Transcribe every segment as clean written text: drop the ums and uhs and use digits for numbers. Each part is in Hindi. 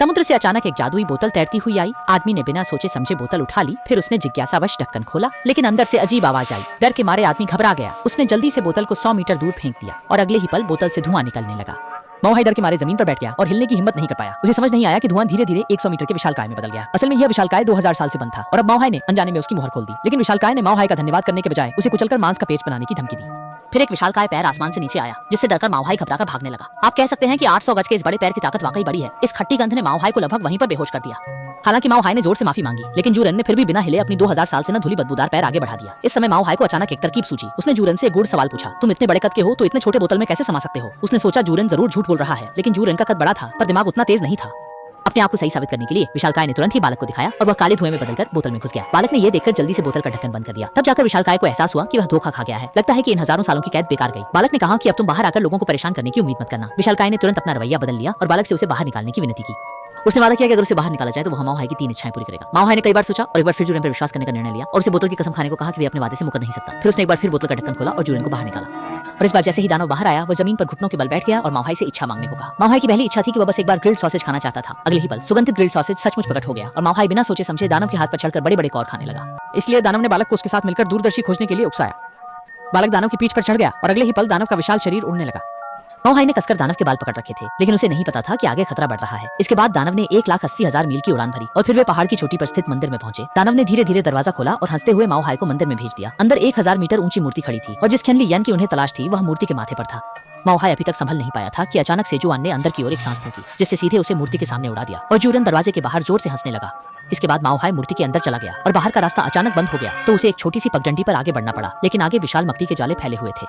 समुद्र से अचानक एक जादुई बोतल तैरती हुई आई। आदमी ने बिना सोचे समझे बोतल उठा ली। फिर उसने जिज्ञासावश ढक्कन खोला, लेकिन अंदर से अजीब आवाज आई। डर के मारे आदमी घबरा गया। उसने जल्दी से बोतल को 100 मीटर दूर फेंक दिया और अगले ही पल बोतल से धुआं निकलने लगा। माओहाई डर के मारे जमीन पर बैठ गया और हिलने की हिम्मत नहीं कर पाया। उसे समझ नहीं आया कि धुआं धीरे धीरे 100 मीटर के विशालकाय में बदल गया। असल में यह विशालकाय 2000 साल से बंद था और अब माओहाई ने अनजाने में उसकी मोहर खोल दी। लेकिन विशालकाय ने माओहाई का धन्यवाद करने के बजाय उसे कुचलकर मांस का पेच बनाने की धमकी दी। फिर एक विशालकाय पैर आसमान से नीचे आया, जिससे डरकर माओहाई घबराकर भागने लगा। आप कह सकते हैं कि 800 गज के इस बड़े पैर की ताकत वाकई बड़ी है। इस खट्टी गंध ने माओहाई को लगभग वहीं पर बेहोश कर दिया। हालांकि माओहाई ने जोर से माफी मांगी, लेकिन जूरन ने फिर भी बिना हिले अपनी 2000 साल से न धुली बदबूदार पैर आगे बढ़ा दिया। इस समय माओहाई को अचानक एक तरकीब सूझी। उसने जूरन से एक गुड़ सवाल पूछा, तुम इतने बड़े कद के हो तो इतने छोटे बोतल में कैसे समा सकते हो? उसने सोचा जूरन जरूर झूठ बोल रहा है, लेकिन जूरन का कद बड़ा था पर दिमाग उतना तेज नहीं था। अपने आप को सही साबित करने के लिए विशालकाय ने तुरंत ही बालक को दिखाया और वह काले धुएं में बदलकर बोतल में घुस गया। बालक ने यह देखकर जल्दी से बोतल का ढक्कन बंद कर दिया। तब जाकर विशालकाय को एहसास हुआ कि वह धोखा खा गया है। लगता है कि इन हजारों सालों की कैद बेकार गई। बालक ने कहा कि अब तुम बाहर आकर लोगों को परेशान करने की उम्मीद मत करना। विशालकाय ने तुरंत अपना रवैया बदल लिया और बालक से उसे बाहर निकालने की विनती की। उसने वादा किया कि अगर उसे बाहर निकाला जाए तो वह माओहाई की 3 इच्छाएं पूरी करेगा। माओहाई ने कई बार सोचा और एक बार फिर जूरन पर विश्वास करने का निर्णय लिया और उसे बोतल की कसम खाने को कहा कि वे अपने वादे से मुकर नहीं सकता। फिर उसने एक बार फिर बोतल का ढक्कन खोला और जूरन को बाहर निकाला। और इस बार जैसे ही दानव बाहर आया, वह जमीन पर घुटनों के बल बैठ गया और माओहाई से इच्छा मांगने को कहा। माओहाई की पहली इच्छा थी कि वह बस एक बार ग्रिल्ड सॉसेज खाना चाहता था। अगले ही पल सुगंधित ग्रिल्ड सॉसेज सचमुच प्रकट हो गया और माओहाई बिना सोचे समझे दानव के हाथ पर चढ़कर बड़े बड़े कौर खाने लगा। इसलिए दानव ने बालक को उसके साथ मिलकर दूरदर्शी खोजने के लिए उकसाया। बालक दानव की पीठ पर चढ़ गया और अगले ही पल दानव का विशाल शरीर उड़ने लगा। माओहाई ने कसकर दानव के बाल पकड़ रखे थे, लेकिन उसे नहीं पता था कि आगे खतरा बढ़ रहा है। इसके बाद दानव ने 1,80,000 मील की उड़ान भरी और फिर वे पहाड़ की चोटी पर स्थित मंदिर में पहुंचे। दानव ने धीरे धीरे दरवाजा खोला और हंसते हुए माओहाई को मंदिर में भेज दिया। अंदर 1000 मीटर ऊंची मूर्ति खड़ी थी और जिस खेनली यान की उन्हें तलाश थी वह मूर्ति के माथे पर था। माओहाई अभी तक संभल नहीं पाया था कि अचानक सेजुआन ने अंदर की ओर एक सांस फूंकी, जिससे सीधे उसे मूर्ति के सामने उड़ा दिया और जूरन दरवाजे के बाहर जोर से हंसने लगा। इसके बाद माओहाई मूर्ति के अंदर चला गया और बाहर का रास्ता अचानक बंद हो गया तो उसे एक छोटी सी पगडंडी पर आगे बढ़ना पड़ा, लेकिन आगे विशाल मकड़ी के जाले फैले हुए थे।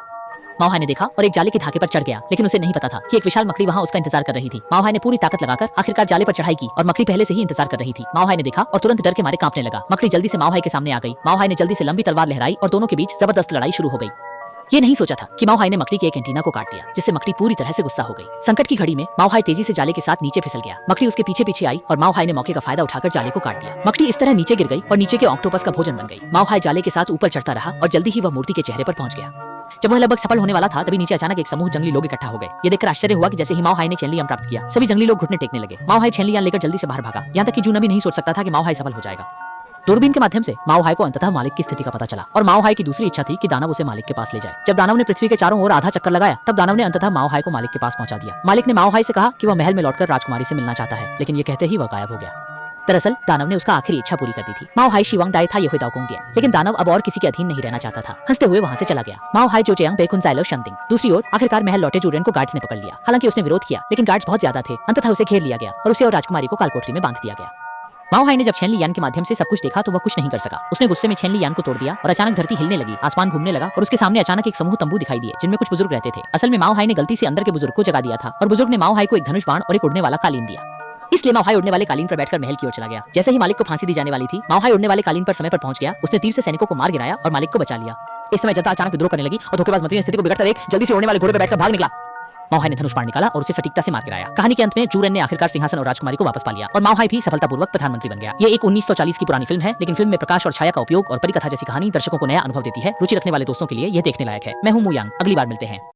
माओहाई ने देखा और एक जाले की धागे पर चढ़ गया, लेकिन उसे नहीं पता था कि एक विशाल मकड़ी वहां उसका इंतजार कर रही थी। माओहाई ने पूरी ताकत लगाकर आखिरकार जाले पर चढ़ाई की और मकड़ी पहले से ही इंतजार कर रही थी। माओहाई ने देखा और तुरंत डर के मारे कांपने लगा। मकड़ी जल्दी से माओहाई के सामने आ गई। माओहाई ने जल्दी से लंबी तलवार लहराई और दोनों के बीच जबरदस्त लड़ाई शुरू हो गई। ये नहीं सोचा था कि माओहाई ने मकड़ी के एक एंटीना को काट दिया, जिससे मकड़ी पूरी तरह से गुस्सा हो गई। संकट की घड़ी में माओहाई तेजी से जाले के साथ नीचे फिसल गया। मकड़ी उसके पीछे पीछे आई और माओहाई ने मौके का फायदा उठाकर जाले को काट दिया। मकड़ी इस तरह नीचे गिर गई और नीचे के ऑक्टोपस का भोजन बन गई। माओहाई जाले के साथ ऊपर चढ़ता रहा और जल्दी ही वह मूर्ति के चेहरे पर पहुंच गया। जब वह लगभग सफल होने वाला था, तभी नीचे अचानक एक समूह जंगली लोग इकट्ठा हो गए। ये देखकर आश्चर्य हुआ कि जैसे ही माओहाई ने छेनलियान प्राप्त किया, सभी जंगली लोग घुटने टेकने लगे। माओहाई छेनलियान लेकर जल्दी से बाहर भागा। यहाँ तक कि जून भी नहीं सोच सकता था कि माओहाई सफल हो जाएगा। दूरबीन के माध्यम से माओहाई को अंततः मालिक की स्थिति का पता चला और माओहाई की दूसरी इच्छा थी कि दानव उसे मालिक के पास ले जाए। जब दानव ने पृथ्वी के चारों ओर आधा चक्कर लगाया, तब दानव ने अंततः माओहाई को मालिक के पास पहुंचा दिया। मालिक ने माओहाई से कहा कि वह महल में लौटकर राजकुमारी से मिलना चाहता है, लेकिन ये कहते ही वह गायब हो गया। दरअसल दानव ने उसका आखिरी इच्छा पूरी कर दी थी। माओहाई शिवांग दाई था ये दिया, लेकिन दानव अब और किसी के अधीन नहीं रहना चाहता था। हंसते हुए वहां से चला गया। माओहाई जोचेयांग बेकुनजाइलो शंतिंग। दूसरी ओर आखिरकार महल लौटे जूरन को गार्ड्स ने पकड़ लिया। हालांकि उसने विरोध किया, लेकिन गार्ड्स बहुत ज्यादा थे। अंततः उसे घेर लिया गया और उसे और राजकुमारी को कालकोठरी में बांध दिया गया। माओहाई ने जब छेनली यान के माध्यम से सब कुछ देखा तो वह कुछ नहीं कर सका। उसने गुस्से में छेनली यान को तोड़ दिया और अचानक धरती हिलने लगी, आसमान घूमने लगा और उसके सामने अचानक एक समूह तंबू दिखाई दिए, जिनमें कुछ बुजुर्ग रहते थे। असल में माओहाई ने गलती से अंदर के बुजुर्ग को जगा दिया था और बुजुर्ग ने माओहाई को एक धनुष बाण और एक उड़ने वाला कालीन दिया। इसलिए माओहाई उड़ने वाले कालीन पर बैठकर महल की ओर चला गया। जैसे ही मालिक को फांसी दी जाने वाली थी, माओहाई उड़ने वाले कालीन पर समय पर पहुंच गया। उसने तीर से सैनिकों को मार गिराया और मालिक को बचा लिया। इस समय जनता अचानक विद्रोह करने लगी और धोखेबाज मंत्री ने स्थिति को बिगड़ता देख जल्दी से उड़ने वाले घोड़े पर बैठकर भाग निकला। माओहाई ने धनुष बाण निकाला और उसे सटीकता से मार गिराया। कहानी के अंत में जूरन ने आखिरकार सिंहासन और राजकुमारी को वापस पा लिया और माओहाई भी सफलतापूर्वक प्रधानमंत्री बन गया। ये एक 1940 की पुरानी फिल्म है, लेकिन फिल्म में प्रकाश और छाया का उपयोग और परिकथा जैसी कहानी दर्शकों को नया अनुभव देती है। रुचि रखने वाले दोस्तों के लिए यह देखने लायक है। मैं हूं मू यांग, अगली बार मिलते हैं।